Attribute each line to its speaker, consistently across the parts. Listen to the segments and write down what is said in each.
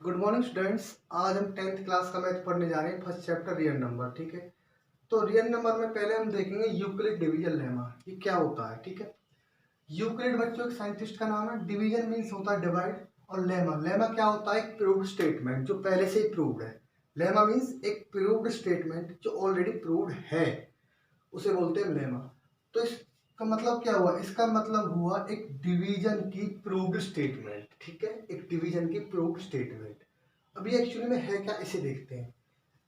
Speaker 1: Good morning students. आज हम 10th class का मैथ पढ़ने जा रहे हैं। First chapter real number. ठीक है, तो रियल नंबर में पहले हम देखेंगे यूक्लिड डिवीजन लेमा। ये क्या होता है? ठीक है, यूक्लिड बच्चों एक साइंटिस्ट का नाम है। डिवीजन मीन्स होता है डिवाइड, और लेमा लेमा क्या होता है? एक प्रूव्ड स्टेटमेंट जो पहले से ही प्रूव्ड है। लेमा मीन्स एक प्रूव्ड स्टेटमेंट जो ऑलरेडी प्रूव्ड है, उसे बोलते हैं लेमा। तो इसका मतलब क्या हुआ? इसका मतलब हुआ एक डिवीजन की प्रूव्ड स्टेटमेंट। ठीक है, एक डिवीजन की प्रूव्ड स्टेटमेंट। अभी एक्चुअली में है क्या, इसे देखते हैं।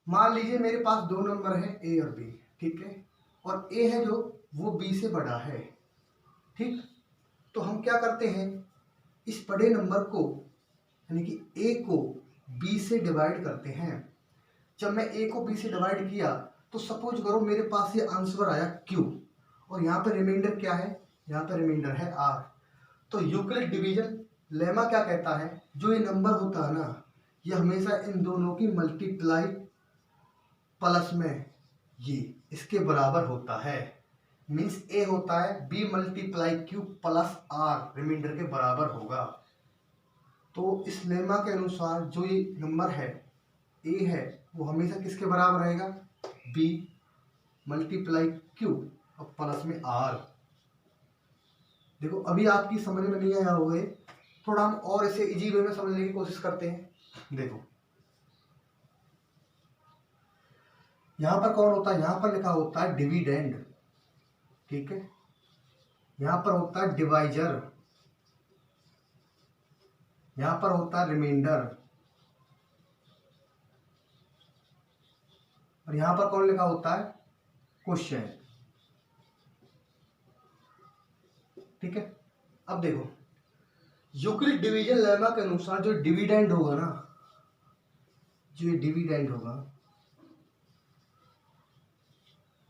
Speaker 1: मान लीजिए मेरे पास दो नंबर है ए और बी। ठीक है, और ए है जो वो बी से बड़ा है। ठीक, तो हम क्या करते हैं, इस बड़े नंबर को यानी कि ए को बी से डिवाइड करते हैं। जब मैं ए को बी से डिवाइड किया तो सपोज करो मेरे पास ये आंसर आया क्यू, और यहाँ पर रिमाइंडर क्या है? यहाँ पर रिमाइंडर है आर। तो यूक्लिड डिवीजन लेमा क्या कहता है? जो ये नंबर होता है ना, ये हमेशा इन दोनों की मल्टीप्लाई प्लस में ये इसके बराबर होता है। मीन्स ए होता है B multiply Q plus R, remainder के बराबर होगा। तो इस लेमा के अनुसार जो ये नंबर है ए है, वो हमेशा किसके बराबर रहेगा? बी मल्टीप्लाई क्यू और प्लस में आर। देखो अभी आपकी समझ में नहीं आया होगा, थोड़ा हम और इसे इजी वे में समझने की कोशिश करते हैं। देखो यहां पर कौन होता है? यहां पर लिखा होता है डिविडेंड। ठीक है, यहां पर होता है डिवाइजर, यहां पर होता है रिमाइंडर, और यहां पर कौन लिखा होता है? क्वेश्चन। ठीक है, अब देखो यूक्लिड डिवीजन लेमा के अनुसार जो डिविडेंड होगा ना, जो डिविडेंड होगा,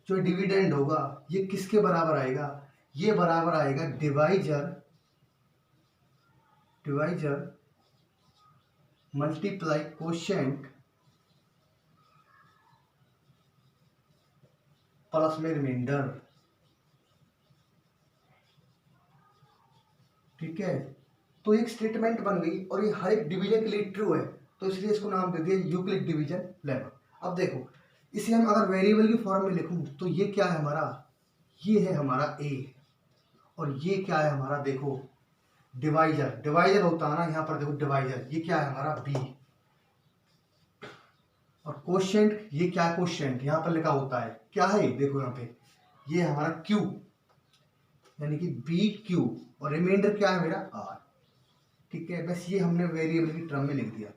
Speaker 1: जो डिविडेंड होगा ये किसके बराबर आएगा? ये बराबर आएगा डिवाइजर मल्टीप्लाई क्वोशिएंट प्लस में रिमाइंडर। ठीक है, तो एक स्टेटमेंट बन गई और ये हर एक डिवीजन के लिए ट्रू है, तो इसलिए इसको नाम दे दिया यूक्लिड डिवीजन लेमा। अब देखो इसे हम अगर वेरिएबल की फॉर्म में लिखूं तो ये क्या है हमारा? ये है हमारा ए, और ये क्या है हमारा? देखो डिवाइजर होता है ना, यहाँ पर देखो डिवाइजर, ये क्या है हमारा? बी। और क्वोशिएंट, ये क्या है? क्वोशिएंट यहाँ पर लिखा होता है क्या है? देखो यहाँ पे ये हमारा क्यू, यानी कि बी क्यू, और रिमाइंडर क्या है मेरा? आर। ठीक है, बस ये हमने वेरिएबल की टर्म में लिख दिया।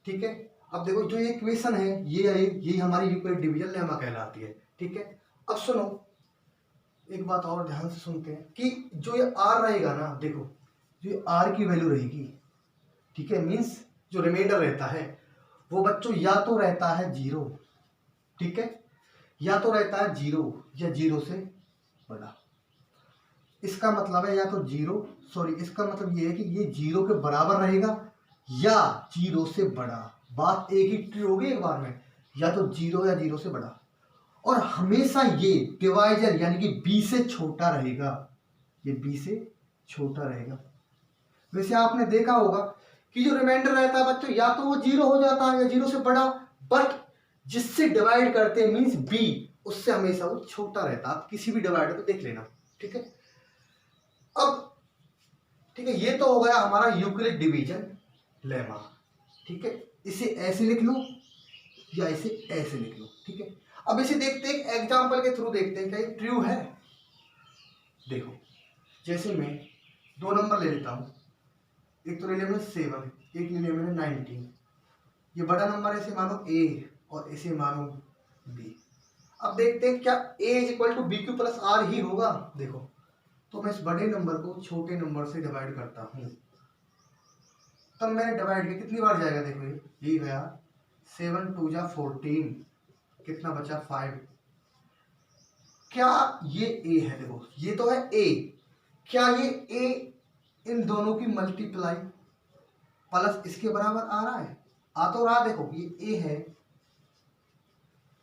Speaker 1: ठीक है, अब देखो जो ये इक्वेशन है ये हमारी यूक्लिड डिवीजन लेमा कहलाती है। ठीक है, अब सुनो एक बात और ध्यान से सुनते हैं कि जो ये आर रहेगा ना, देखो जो ये आर की वैल्यू रहेगी, ठीक है, मीन्स जो रिमाइंडर रहता है वो बच्चों या तो रहता है जीरो, ठीक है, या तो रहता है जीरो या जीरो से बड़ा। इसका मतलब है या तो जीरो, सॉरी इसका मतलब ये है कि ये जीरो के बराबर रहेगा या जीरो से बड़ा। बात एक ही ट्रू होगी एक बार में, या तो जीरो या जीरो से बड़ा। और हमेशा ये डिवाइजर यानी कि बी से छोटा रहेगा, ये बी से छोटा रहेगा। वैसे आपने देखा होगा कि जो रिमाइंडर रहता है बच्चों, या तो वो जीरो हो जाता है या जीरो से बड़ा, बट जिससे डिवाइड करते हैं मीन्स बी, उससे हमेशा वो छोटा रहता है। आप किसी भी डिवाइडर को देख लेना। ठीक है, अब ठीक है, ये तो हो गया हमारा यूक्लिड डिवीजन लेमा। ठीक है, इसे ऐसे लिख लो या इसे ऐसे लिख लो। ठीक है, अब इसे देखते हैं, एग्जांपल के थ्रू देखते हैं क्या ये ट्रू है। देखो जैसे मैं दो नंबर ले लेता हूं, एक तो ले लिया मैंने 7, एक ले लिया मैंने 19। ये बड़ा नंबर है, इसे मानो a और इसे मानो b। अब देखते हैं क्या a is equal to B Q plus R ही होगा। देखो तो मैं इस बड़े नंबर को छोटे नंबर से डिवाइड करता हूं, तब मैंने डिवाइड किया कितनी बार जाएगा? देखो ये गया 7 2 जा 14, कितना बचा? 5। क्या ये a है? देखो ये तो है a, क्या ये a इन दोनों की मल्टीप्लाई प्लस इसके बराबर आ रहा है? आ तो रहा। देखो ये a है,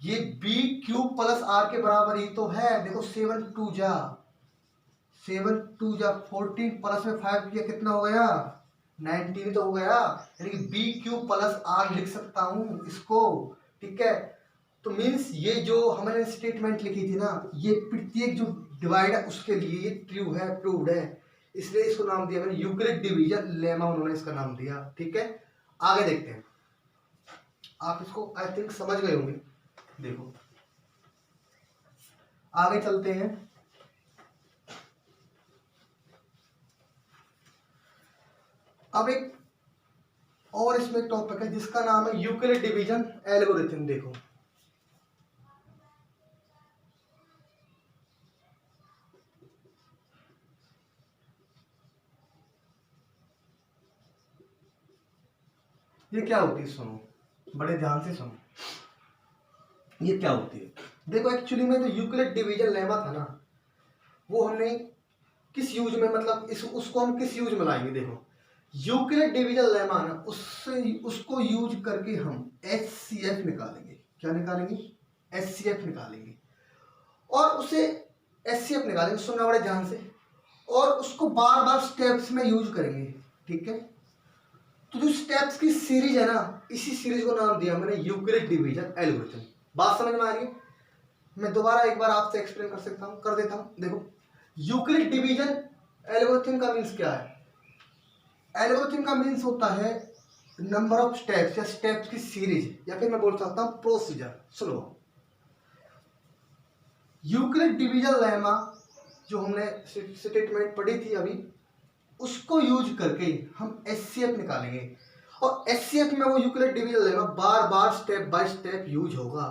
Speaker 1: ये b क्यूब प्लस आर के बराबर ही तो है। देखो 7 2 जा 14 प्लस में 5 किया कितना हो गया? 19 तो हो गया, यानी कि बी क्यू प्लस आर लिख सकता हूँ इसको, ठीक है। तो मीन्स ये जो हमने स्टेटमेंट लिखी थी ना, ये प्रत्येक जो डिवाइड है उसके लिए ये ट्रू है, प्रूव्ड है, इसलिए इसको नाम दिया मैंने यूक्लिड डिवीजन लेमा, उन्होंने इसका नाम दिया, ठीक है। आगे देखते हैं, आप इसको आई थिंक समझ गए होंगे। देखो आगे चलते हैं। अब एक और इसमें टॉपिक है जिसका नाम है यूक्लिड डिवीजन एल्गोरिथम। देखो ये क्या होती है, सुनो बड़े ध्यान से सुनो, ये क्या होती है। देखो एक्चुअली में जो यूक्लिड डिवीजन लेमा था ना, वो हमने किस यूज में, मतलब इस उसको हम किस यूज में लाएंगे। देखो यूक्लिड डिवीजन लेमा ना, उससे उसको यूज करके हम HCF निकालेंगे। क्या निकालेंगे? HCF निकालेंगे। और उसे HCF निकालेंगे, सुनना बड़े ध्यान से, और उसको बार बार स्टेप्स में यूज करेंगे, ठीक है। तो जो स्टेप्स की सीरीज है ना, इसी सीरीज को नाम दिया मैंने यूक्लिड डिवीजन एल्गोरिथम। बात समझ में आ रही है? मैं दोबारा एक बार आपसे एक्सप्लेन कर देता हूं। देखो यूक्लिड डिवीजन एल्गोरिथम का मीन्स क्या है? एल्गोरिथम का मीन्स होता है नंबर ऑफ स्टेप्स या स्टेप्स की सीरीज, या फिर मैं बोल सकता हूं प्रोसीजर। सुनो, यूक्लिड डिवीजन लेमा जो हमने स्टेटमेंट पढ़ी थी अभी, उसको यूज करके हम HCF निकालेंगे। और HCF में वो Euclid division lemma bar bar step by step use होगा।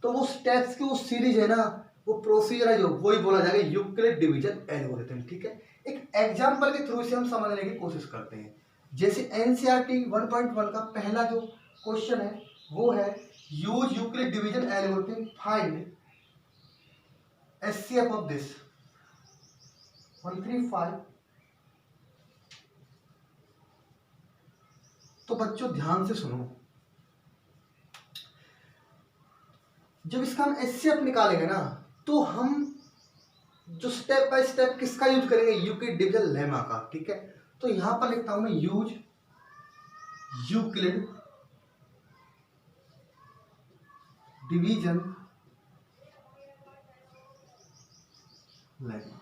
Speaker 1: तो वो स्टेप्स की वो सीरीज है ना, वो प्रोसीजर है, जो वही बोला जाएगा यूक्लिड डिवीजन एल्गोरिथम, ठीक है। एक एग्जांपल के थ्रू से हम समझने की कोशिश करते हैं। जैसे NCERT 1.1 का पहला जो क्वेश्चन है वो है use Euclid division algorithm, find HCF of this 135। तो बच्चों ध्यान से सुनो, जब इसका हम HCF निकालेंगे ना, तो हम जो स्टेप बाय स्टेप किसका यूज करेंगे? यूक्लिड डिवीजन लेमा का, ठीक है। तो यहां पर लिखता हूं मैं यूज यूक्लिड डिवीजन लेमा।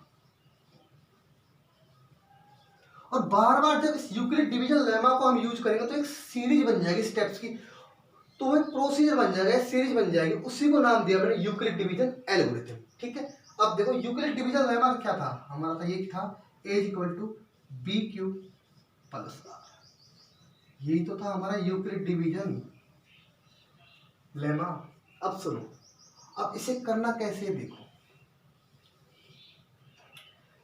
Speaker 1: और बार बार जब इस यूक्लिड डिवीजन लेमा को हम यूज करेंगे तो एक सीरीज बन जाएगी स्टेप्स की, तो एक प्रोसीजर बन जाएगा, सीरीज बन जाएगी, उसी को नाम दिया मैंने यूक्लिड डिवीजन एल्गोरिथम, ठीक है। अब देखो यूक्लिड डिवीजन लेमा क्या था हमारा? था ये था A equal to B Q plus R. यही तो था हमारा यूक्लिड डिवीजन लेमा। अब सुनो, अब इसे करना कैसे है? देखो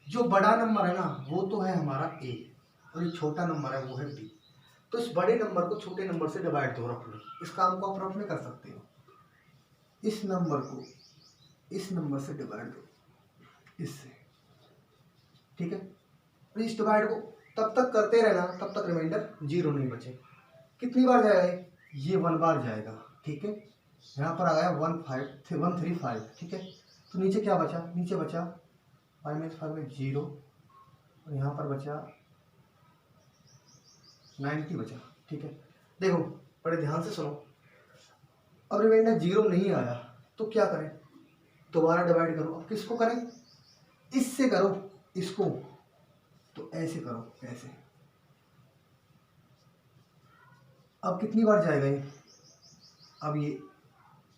Speaker 1: जो बड़ा नंबर है ना वो तो है हमारा A, और ये छोटा नंबर है वो है B। तो इस बड़े नंबर को छोटे नंबर से डिवाइड दो रफली। इस काम को आप रफली कर सकते हो। इस नंबर को इस नंबर से डिवाइड दो, इससे, ठीक है। और इस डिवाइड को तब तक करते रहना तब तक रिमाइंडर 0 नहीं बचे। कितनी बार जाएगा ये? 1 बार जाएगा, ठीक है। यहाँ पर आ गया 135, ठीक है। तो नीचे क्या बचा? नीचे बचा 5 में 5 में 0, और यहाँ पर बचा 90 बचा, ठीक है। देखो बड़े ध्यान से सुनो, अब रिमाइंडर 0 नहीं आया तो क्या करें? दोबारा डिवाइड करो। अब किसको करें? इससे करो, इसको तो ऐसे करो, ऐसे। अब कितनी बार जाएगा ये? अब ये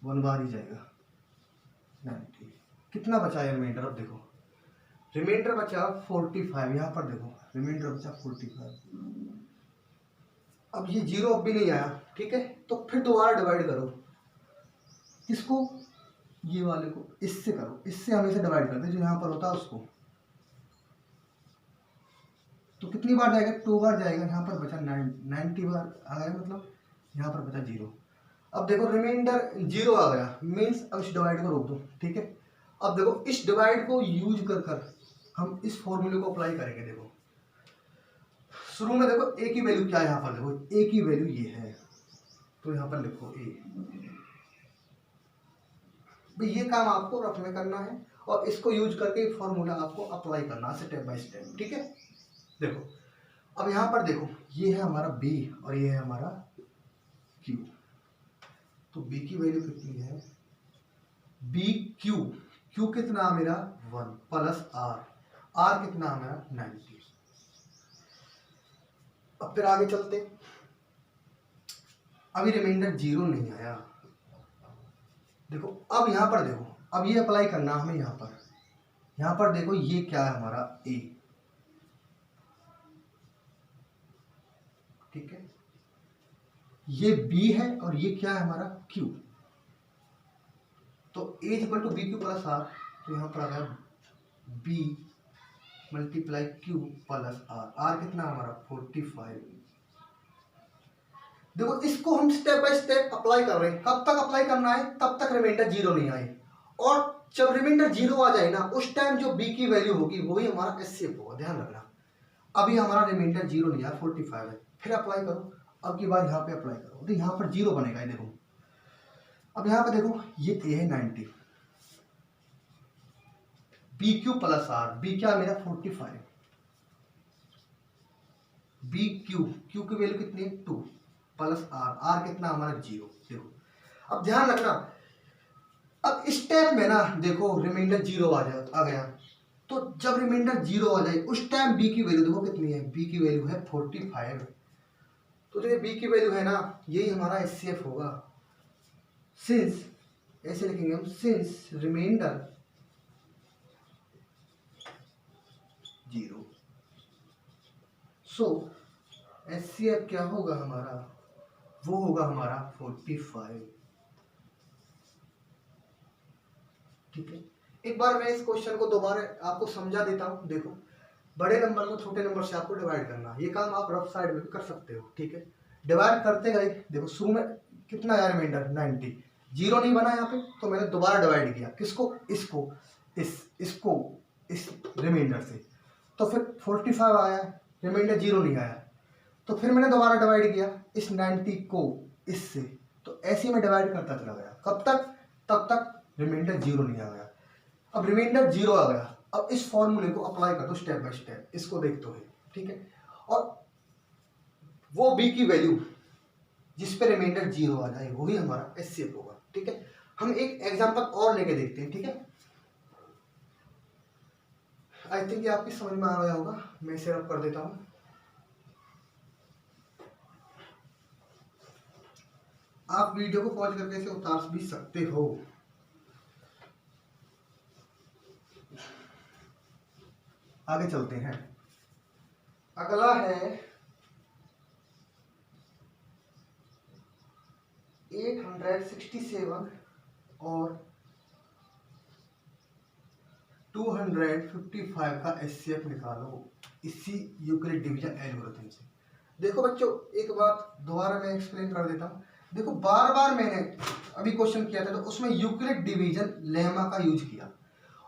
Speaker 1: 1 बार ही जाएगा, 90। कितना बचा है रिमाइंडर? अब देखो रिमाइंडर बचा 45। यहाँ पर देखो रिमाइंडर बचा 45। अब ये 0 अब भी नहीं आया, ठीक है। तो फिर दोबारा डिवाइड करो। किसको? ये वाले को इससे करो, इससे हमेशा डिवाइड करते जो यहाँ पर होता है उसको। तो कितनी बार जाएगा? 2 बार जाएगा। यहाँ पर बचा 90 बार आ गया, मतलब यहाँ पर बचा 0। अब देखो रिमाइंडर 0 आ गया, मीन्स अब इस डिवाइड को रोक दो, ठीक है। अब देखो इस डिवाइड को यूज कर हम इस फॉर्मूले को अप्लाई करेंगे। देखो शुरू में देखो ए की वैल्यू क्या है? यहाँ पर देखो ए की वैल्यू ये है, तो यहाँ पर लिखो ए। भाई ये काम आपको रफ में करना है, और इसको यूज करके फॉर्मूला आपको अप्लाई करना है स्टेप बाय स्टेप, ठीक है। देखो अब यहाँ पर देखो ये है हमारा B और ये है हमारा Q। तो B की वैल्यू कितनी है, BQ, Q कितना मेरा 1 प्लस R कितना मेरा 90। अब फिर आगे चलते, अभी रिमाइंडर 0 नहीं आया। देखो अब यहाँ पर देखो, अब ये अप्लाई करना हमें यहाँ पर देखो ये क्या है हमारा A, ठीक है, ये B है और ये क्या है हमारा Q। तो A equal to BQ plus R, तो यहाँ पर आ गया B multiply Q plus R कितना हमारा 45। देखो इसको हम स्टेप बाय स्टेप अप्लाई कर रहे हैं, कब तक अप्लाई करना है, तब तक रिमाइंडर 0 नहीं आए, और जब रिमाइंडर 0 आ जाए ना उस टाइम जो B की वैल्यू होगी वही हमारा एचसीएफ होगा, ध्यान रखना। अभी हमारा रिमाइंडर 0 नहीं आया, 45 है, फिर अप्लाई करो, अब की बार यहाँ पे अप्लाई करो तो यहाँ पर 0 बनेगा। ये देखो अब यहाँ पे देखो ये A है 90, BQ प्लस R, B क्या मेरा 45, BQ, Q की वैल्यू कितनी है 2 प्लस R कितना हमारा 0। देखो अब ध्यान रखना, अब स्टेप में ना देखो रिमाइंडर 0 आ गया, तो जब रिमाइंडर 0 आ जाए उस टाइम B की वैल्यू देखो कितनी है, B की वैल्यू है 45। तो जो ये B की वैल्यू है ना यही हमारा एचसीएफ होगा। सिंस, ऐसे लिखेंगे हम, सिंस रिमाइंडर 0, सो एचसीएफ क्या होगा हमारा, वो होगा हमारा 45। ठीक है, एक बार मैं इस क्वेश्चन को दोबारा आपको समझा देता हूँ। देखो बड़े नंबर को छोटे नंबर से आपको डिवाइड करना, ये काम आप रफ साइड में भी कर सकते हो। ठीक है, डिवाइड करते गए, देखो शुरू में कितना आया रिमाइंडर 90, 0 नहीं बना यहाँ पे, तो मैंने दोबारा डिवाइड किया, किसको, इसको इस रिमाइंडर से, तो फिर 45 आया, रिमाइंडर 0 नहीं आया, तो फिर मैंने दोबारा डिवाइड किया इस 90 को इससे, तो ऐसे में डिवाइड करता चला गया, कब तक, तब तक रिमाइंडर 0 नहीं आ गया। अब रिमाइंडर 0 आ गया, अब इस फॉर्मूले को अप्लाई कर दो स्टेप बाय स्टेप, इसको देखते हुए। ठीक है, और वो B की वैल्यू जिस पे रिमाइंडर 0 आ जाए वही हमारा एचसीएफ होगा। ठीक है, हम एक एग्जांपल और लेके देखते हैं। ठीक है, आई थिंक ये आपकी समझ में आ गया होगा, मैं इसे रब कर देता हूं। आप वीडियो को पॉज करके इसे उतार भी सकते हो। आगे चलते हैं, अगला है 867 और 255 का एचसीएफ निकालो इसी यूक्लिड डिवीजन एल्गोरिथम से। देखो बच्चों एक बात दोबारा मैं एक्सप्लेन कर देता हूँ। देखो बार बार मैंने अभी क्वेश्चन किया था तो उसमें यूक्लिड डिवीजन लेमा का यूज किया,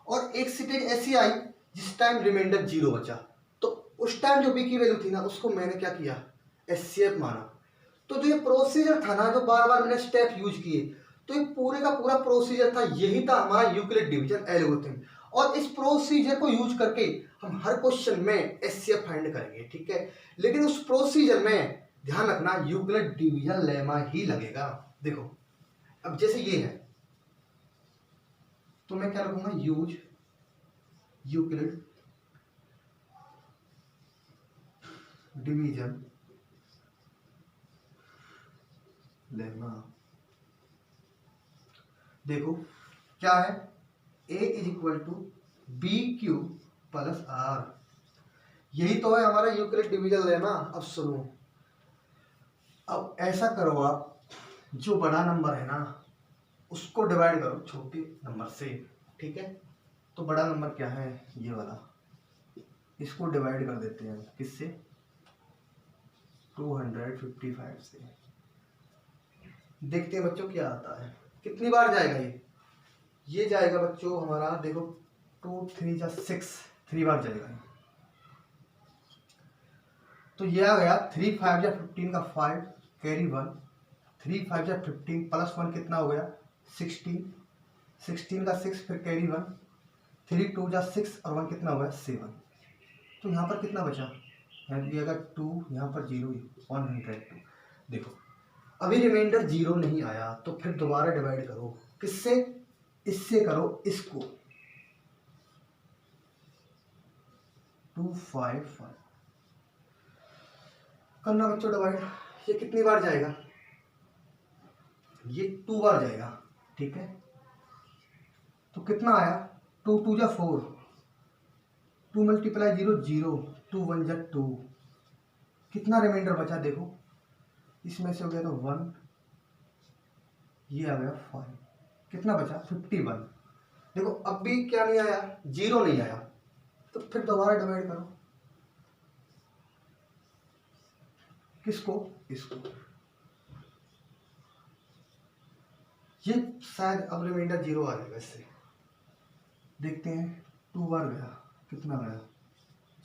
Speaker 1: और एक स्टेज ऐसी आई जिस टाइम रिमाइंडर 0 बचा, तो उस टाइम जो B की वैल्यू थी ना उसको मैंने क्या किया, एचसीएफ माना। तो जो ये प्रोसीजर था ना, जो बार बार मैंने स्टेप यूज किए, तो ये पूरे का पूरा प्रोसीजर था, यही था हमारा यूक्लिड डिवीजन एल्गोरिथम, और इस प्रोसीजर को यूज करके हम हर क्वेश्चन में एचसीएफ फाइंड करेंगे। ठीक है, लेकिन उस प्रोसीजर में ध्यान रखना यूक्लिड डिवीजन लेमा ही लगेगा। देखो अब जैसे ये है तो मैं क्या रखूंगा, यूज यूक्लिड डिवीजन लेमा। देखो क्या है, A is equal to BQ plus R, यही तो है हमारा यूक्लिड डिवीजन लेमा। अब सुनो, अब ऐसा करो आप, जो बड़ा नंबर है ना उसको डिवाइड करो छोटे नंबर से। ठीक है, तो बड़ा नंबर क्या है, ये वाला, इसको डिवाइड कर देते हैं किससे, 255 से। देखते हैं बच्चों क्या आता है, कितनी बार जाएगा ये जाएगा बच्चों हमारा, देखो 2 3 जा 6, 3 बार जाएगा ये। तो ये आ गया 3 5 जा 15 का 5 कैरी 1, 3 5 जा 15 प्लस 1 कितना हो गया 16, 16 का 6 फिर कैरी 1, 3 2 जा 6 और 1 कितना हो गया 7। तो यहाँ पर कितना बचा यहाँ दिया 2, यहाँ पर 0, 102। देखो अभी रिमाइंडर 0 नहीं आया तो फिर दोबारा डिवाइड करो, किससे? इससे करो, इसको 255 करना बच्चों डिवाइड। ये कितनी बार जाएगा? ये 2 बार जाएगा, ठीक है। तो कितना आया? 2 2 जा 4, 2 मल्टीप्लाई 0 0, 2 1 जा 2। कितना रिमाइंडर बचा देखो, इसमें से हो गया तो 1, ये आ गया 5, कितना बचा? 51। देखो अब भी क्या नहीं आया? 0 नहीं आया, तो फिर दोबारा डिवाइड करो, किसको? इसको। ये शायद अब रिमाइंडर 0 आ जाएगा इससे, देखते हैं। 2 बार गया, कितना गया?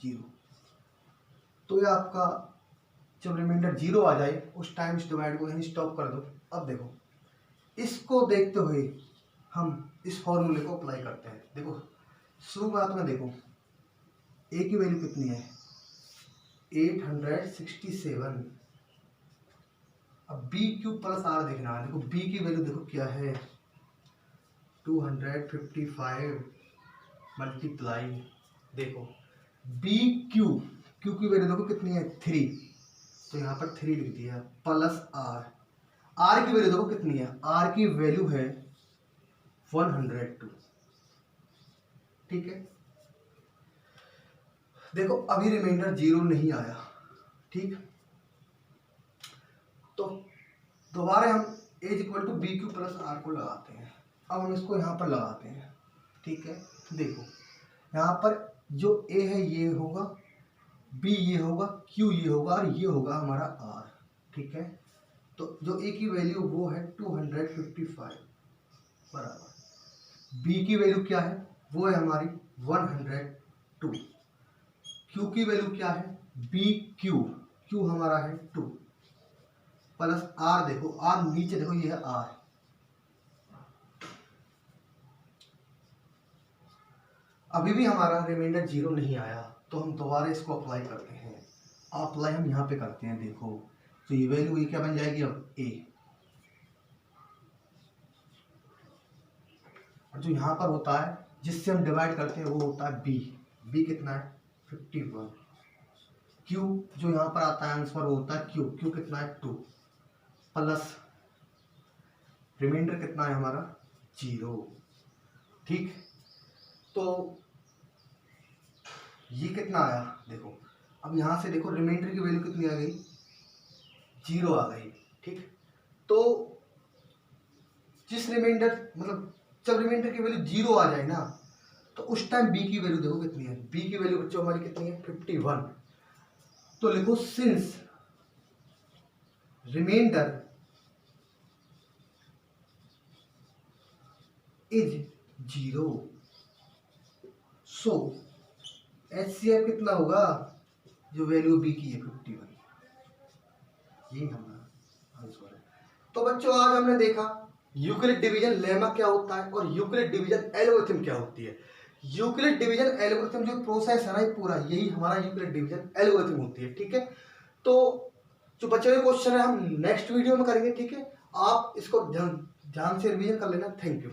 Speaker 1: 0। तो ये आपका जब रिमाइंडर 0 आ जाए उस टाइम इस डिवाइड को यहीं स्टॉप कर दो। अब देखो इसको देखते हुए हम इस फॉर्मूले को अप्लाई करते हैं। देखो शुरुआत में देखो ए की वैल्यू कितनी है? 867। अब बी क्यू प्लस आर देखना है। देखो बी की वैल्यू देखो क्या है? 255 मल्टीप्लाई, देखो बी क्यू, क्यू की वैल्यू देखो कितनी है? 3, तो यहाँ पर 3 लिख दिया, प्लस आर। आर की वैल्यू देखो कितनी है? आर की वैल्यू है 102, ठीक है। देखो अभी रिमाइंडर 0 नहीं आया, ठीक। तो दोबारा हम A is equal to B Q plus R को लगाते हैं। अब हम इसको यहाँ पर लगाते हैं, ठीक है। देखो यहाँ पर जो ए है ये होगा, बी ये होगा, क्यू ये होगा और ये होगा हमारा आर, ठीक है। तो जो ए की वैल्यू वो है 255 बराबर, बी की वैल्यू क्या है? वो है हमारी 102। क्यू की वैल्यू क्या है? बी क्यू, क्यू हमारा है 2, प्लस आर। देखो आर नीचे देखो, ये है आर। अभी भी हमारा रिमाइंडर 0 नहीं आया, तो हम दोबारा इसको अप्लाई करते हैं। अप्लाई हम यहाँ पे करते हैं, देखो तो ये वैल्यू ये क्या बन जाएगी? अब ए, और जो यहाँ पर होता है जिससे हम डिवाइड करते हैं वो होता है बी। बी कितना है? 51। क्यू जो यहाँ पर आता है आंसर वो होता है क्यू, क्यू कितना है? 2, प्लस रिमाइंडर कितना है हमारा? 0, ठीक। तो ये कितना आया? देखो अब यहाँ से देखो रिमाइंडर की वैल्यू कितनी आ गई? 0 आ गई, ठीक। तो जिस रिमाइंडर मतलब जब रिमाइंडर की वैल्यू 0 आ जाए ना, तो उस टाइम बी की वैल्यू देखो कितनी है? बी की वैल्यू बच्चों हमारी कितनी है? 51। तो लिखो since reminder is 0, so HCF कितना होगा? जो वैल्यू बी की है 51, यही हमारा आंसर है। तो बच्चों आज हमने देखा यूक्लिड डिवीजन लेमा क्या होता है और यूक्लिड डिवीजन एल्गोरिथम क्या होती है। यूक्लिड डिवीजन एल्गोरिथम जो प्रोसेस है ना, ये पूरा यही हमारा यूक्लिड डिवीजन एल्गोरिथम होती है, ठीक है। तो जो बचे हुए क्वेश्चन है हम नेक्स्ट वीडियो में करेंगे, ठीक है। आप इसको ध्यान से रिवीजन कर लेना। Thank you.